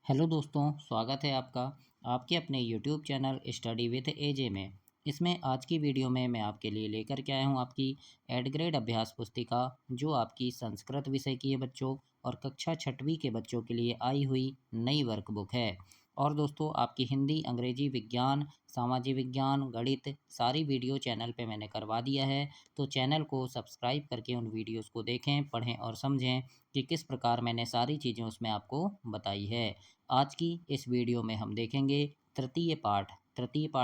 Hello दोस्तों, स्वागत है आपका आपके अपने यूट्यूब चैनल स्टडी विद एजे में। इसमें आज की वीडियो में मैं आपके लिए लेकर के आया हूँ आपकी एड ग्रेड अभ्यास पुस्तिका, जो आपकी संस्कृत विषय की है बच्चों, और कक्षा छठवीं के बच्चों के लिए आई हुई नई वर्कबुक है। और दोस्तों, आपकी हिंदी, अंग्रेजी, विज्ञान, सामाजिक विज्ञान, गणित सारी वीडियो चैनल पे मैंने करवा दिया है। तो चैनल को सब्सक्राइब करके उन वीडियोज़ को देखें, पढ़ें और समझें कि किस प्रकार मैंने सारी चीज़ें उसमें आपको बताई है। आज की इस वीडियो में हम देखेंगे तृतीय पाठ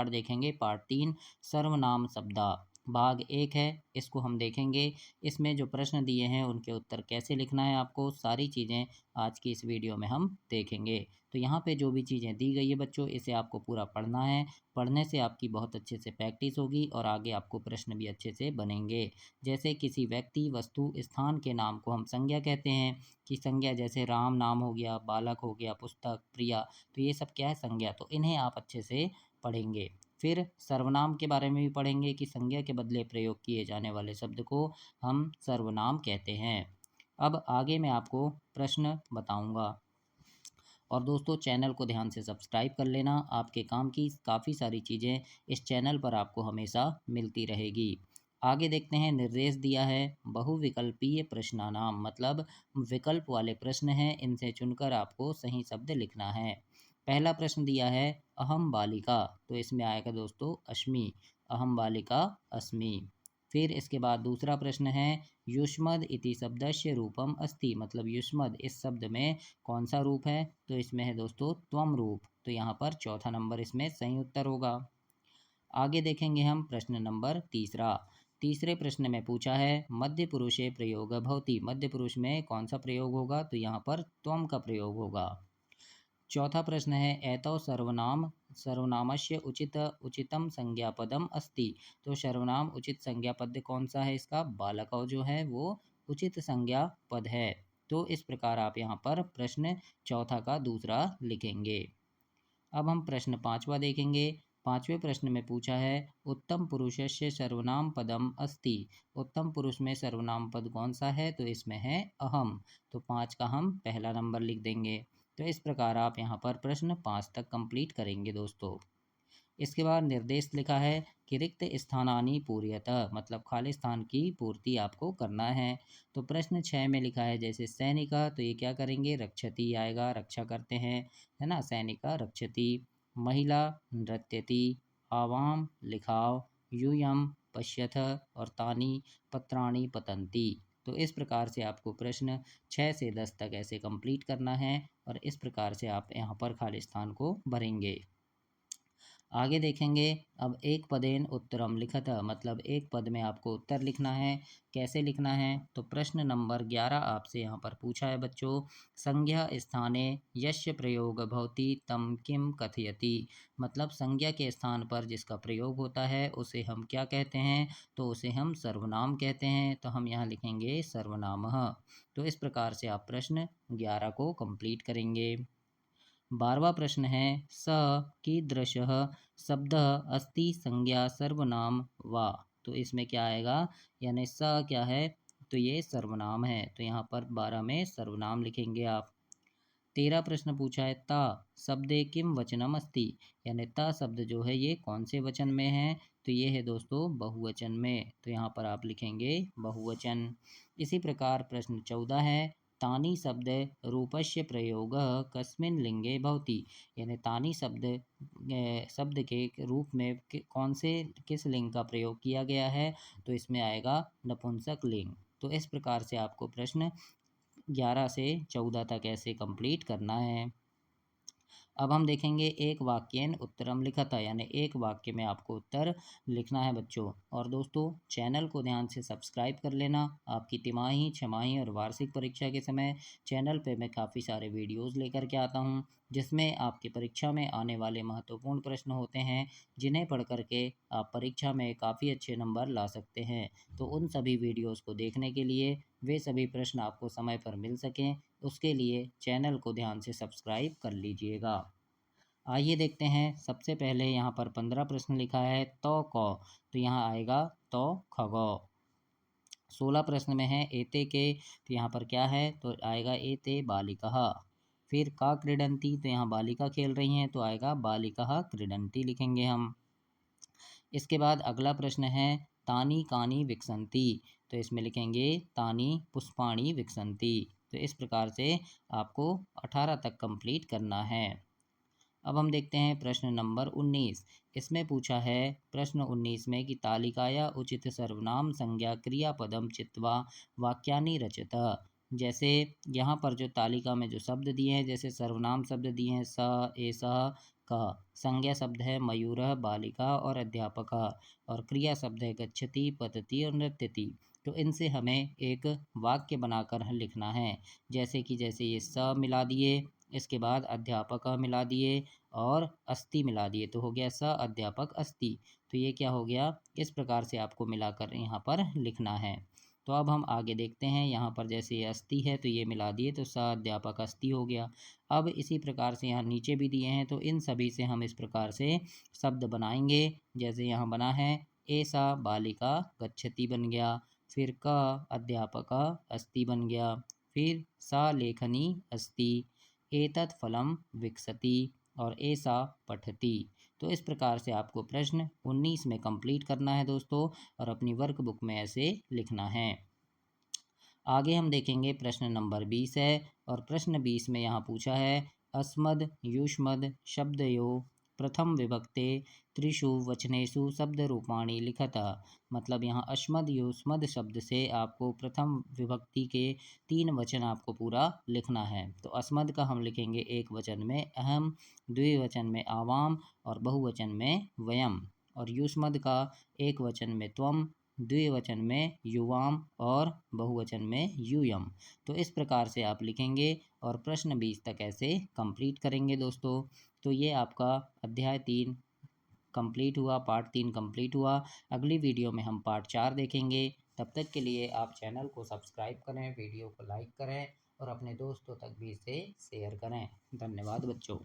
देखेंगे, पार्ट 3, सर्वनाम शब्दा। भाग 1 है, इसको हम देखेंगे। इसमें जो प्रश्न दिए हैं उनके उत्तर कैसे लिखना है आपको, सारी चीज़ें आज की इस वीडियो में हम देखेंगे। तो यहाँ पे जो भी चीज़ें दी गई है बच्चों, इसे आपको पूरा पढ़ना है। पढ़ने से आपकी बहुत अच्छे से प्रैक्टिस होगी और आगे आपको प्रश्न भी अच्छे से बनेंगे। जैसे किसी व्यक्ति, वस्तु, स्थान के नाम को हम संज्ञा कहते हैं। कि संज्ञा जैसे राम नाम हो गया, बालक हो गया, पुस्तक, प्रिया, तो ये सब क्या है, संज्ञा। तो इन्हें आप अच्छे से पढ़ेंगे। फिर सर्वनाम के बारे में भी पढ़ेंगे कि संज्ञा के बदले प्रयोग किए जाने वाले शब्द को हम सर्वनाम कहते हैं। अब आगे मैं आपको प्रश्न बताऊंगा। और दोस्तों, चैनल को ध्यान से सब्सक्राइब कर लेना, आपके काम की काफ़ी सारी चीज़ें इस चैनल पर आपको हमेशा मिलती रहेगी। आगे देखते हैं, निर्देश दिया है बहुविकल्पीय प्रश्नानाम, मतलब विकल्प वाले प्रश्न हैं, इनसे चुनकर आपको सही शब्द लिखना है। पहला प्रश्न दिया है अहम बालिका, तो इसमें आएगा दोस्तों अश्मि, अहम बालिका अस्मि। फिर इसके बाद दूसरा प्रश्न है युष्मद् इति शब्दस्य रूपम अस्ति, मतलब युष्मद् इस शब्द में कौन सा रूप है, तो इसमें है दोस्तों त्वम रूप। तो यहाँ पर चौथा नंबर इसमें सही उत्तर होगा। आगे देखेंगे हम प्रश्न नंबर तीसरा। तीसरे प्रश्न में पूछा है मध्य पुरुषे प्रयोग भवति, मध्य पुरुष में कौन सा प्रयोग होगा, तो यहाँ पर त्वम का प्रयोग होगा। चौथा प्रश्न है एतौ सर्वनामस्य उचितम संज्ञापदम अस्ति, तो सर्वनाम उचित संज्ञा पद कौन सा है, इसका बालकौ जो है वो उचित संज्ञा पद है। तो इस प्रकार आप यहाँ पर प्रश्न चौथा का दूसरा लिखेंगे। अब हम प्रश्न पाँचवा देखेंगे। पाँचवें प्रश्न में पूछा है उत्तम पुरुषस्य सर्वनाम पदम अस्ति, उत्तम पुरुष में सर्वनाम पद कौन सा है, तो इसमें है अहम। तो 5 का हम पहला नंबर लिख देंगे। तो इस प्रकार आप यहाँ पर प्रश्न 5 तक कंप्लीट करेंगे दोस्तों। इसके बाद निर्देश लिखा है कि रिक्त स्थानानि पूर्यतः, मतलब खाली स्थान की पूर्ति आपको करना है। तो प्रश्न 6 में लिखा है जैसे सैनिका, तो ये क्या करेंगे, रक्षति आएगा, रक्षा करते हैं, है ना, सैनिका रक्षति। महिला नृत्यति, आवाम लिखाव, यूयम पश्यथ, और तानि पत्राणि पतंती। तो इस प्रकार से आपको प्रश्न 6 से 10 तक ऐसे कंप्लीट करना है और इस प्रकार से आप यहाँ पर खाली स्थान को भरेंगे। आगे देखेंगे, अब एक पदेन उत्तरम लिखत, मतलब एक पद में आपको उत्तर लिखना है। कैसे लिखना है, तो प्रश्न नंबर 11 आपसे यहाँ पर पूछा है बच्चों, संज्ञा स्थाने यस्य प्रयोग भवति तम किम कथयति, मतलब संज्ञा के स्थान पर जिसका प्रयोग होता है उसे हम क्या कहते हैं, तो उसे हम सर्वनाम कहते हैं। तो हम यहाँ लिखेंगे सर्वनामः। तो इस प्रकार से आप प्रश्न 11 को कंप्लीट करेंगे। 12वां प्रश्न है स कीदृशः शब्दः अस्ति संज्ञा सर्वनाम वा, तो इसमें क्या आएगा, यानी स क्या है, तो ये सर्वनाम है। तो यहाँ पर 12 में सर्वनाम लिखेंगे आप। 13 प्रश्न पूछा है ता शब्दे किम वचनम अस्ति, यानी ता शब्द जो है ये कौन से वचन में है, तो ये है दोस्तों बहुवचन में। तो यहाँ पर आप लिखेंगे बहुवचन। इसी प्रकार प्रश्न 14 है तानि शब्द रूपस्य प्रयोग कस्मिन् लिंगे भवति, यानी तानि शब्द के रूप में कौन से किस लिंग का प्रयोग किया गया है, तो इसमें आएगा नपुंसक लिंग। तो इस प्रकार से आपको प्रश्न 11 से 14 तक ऐसे कंप्लीट करना है। अब हम देखेंगे एक वाक्यन उत्तरम लिखत, यानी एक वाक्य में आपको उत्तर लिखना है बच्चों। और दोस्तों, चैनल को ध्यान से सब्सक्राइब कर लेना। आपकी तिमाही, छमाही और वार्षिक परीक्षा के समय चैनल पे मैं काफ़ी सारे वीडियोस लेकर के आता हूँ, जिसमें आपकी परीक्षा में आने वाले महत्वपूर्ण प्रश्न होते हैं, जिन्हें पढ़ करके आप परीक्षा में काफ़ी अच्छे नंबर ला सकते हैं। तो उन सभी वीडियोज़ को देखने के लिए, वे सभी प्रश्न आपको समय पर मिल सकें, उसके लिए चैनल को ध्यान से सब्सक्राइब कर लीजिएगा। आइए देखते हैं, सबसे पहले यहाँ पर 15 प्रश्न लिखा है तो कौ, तो यहाँ आएगा तो खगौ। 16 प्रश्न में है एते के, तो यहाँ पर क्या है, तो आएगा एते बालिकः। फिर का क्रीडन्ति, तो यहाँ बालिका खेल रही हैं तो आएगा बालिका क्रीडन्ति लिखेंगे हम। इसके बाद अगला प्रश्न है तानी कानी विकसंती, तो इसमें लिखेंगे तानी पुष्पाणी विकसंती। तो इस प्रकार से आपको 18 तक कंप्लीट करना है। अब हम देखते हैं प्रश्न नंबर 19। इसमें पूछा है प्रश्न 19 में कि तालिकाया उचित सर्वनाम संज्ञा क्रियापदम चित्वा वाक्यानि रचत। जैसे यहाँ पर जो तालिका में जो शब्द दिए हैं, जैसे सर्वनाम शब्द दिए हैं स, एषः, कः, संज्ञा शब्द है मयूरः, बालिका और अध्यापकः, और क्रिया शब्द है गच्छति, पतति और नृत्यति। तो इनसे हमें एक वाक्य बनाकर लिखना है। जैसे कि जैसे ये स मिला दिए, इसके बाद अध्यापक मिला दिए और अस्ति मिला दिए, तो हो गया स अध्यापक अस्ति। तो ये क्या हो गया, इस प्रकार से आपको मिलाकर यहाँ पर लिखना है। तो अब हम आगे देखते हैं, यहाँ पर जैसे ये अस्ति है तो ये मिला दिए तो स अध्यापक अस्ति हो गया। अब इसी प्रकार से यहाँ नीचे भी दिए हैं तो इन सभी से हम इस प्रकार से शब्द बनाएंगे। जैसे यहाँ बना है एषा बालिका गच्छति बन गया, फिर क अध्यापक अस्ति बन गया, फिर सा लेखनी अस्ति, एतत् फलं विकसति और एषा पठति। तो इस प्रकार से आपको प्रश्न 19 में कंप्लीट करना है दोस्तों, और अपनी वर्कबुक में ऐसे लिखना है। आगे हम देखेंगे प्रश्न नंबर 20 है, और प्रश्न 20 में यहाँ पूछा है अस्मद युष्मद शब्दयो प्रथम विभक्ते त्रिषु वचनेषु शब्द रूपाणि लिखत। मतलब यहाँ अस्मद युष्मद शब्द से आपको प्रथम विभक्ति के 3 वचन आपको पूरा लिखना है। तो अस्मद का हम लिखेंगे एक वचन में अहम, द्विवचन में आवाम और बहुवचन में वयम, और युष्मद का एक वचन में त्वम, द्विवचन में युवाम और बहुवचन में यूयम। तो इस प्रकार से आप लिखेंगे और प्रश्न 20 तक ऐसे कंप्लीट करेंगे दोस्तों। तो ये आपका अध्याय 3 कंप्लीट हुआ, पार्ट 3 कंप्लीट हुआ। अगली वीडियो में हम पार्ट 4 देखेंगे। तब तक के लिए आप चैनल को सब्सक्राइब करें, वीडियो को लाइक करें और अपने दोस्तों तक भी इसे शेयर करें। धन्यवाद बच्चों।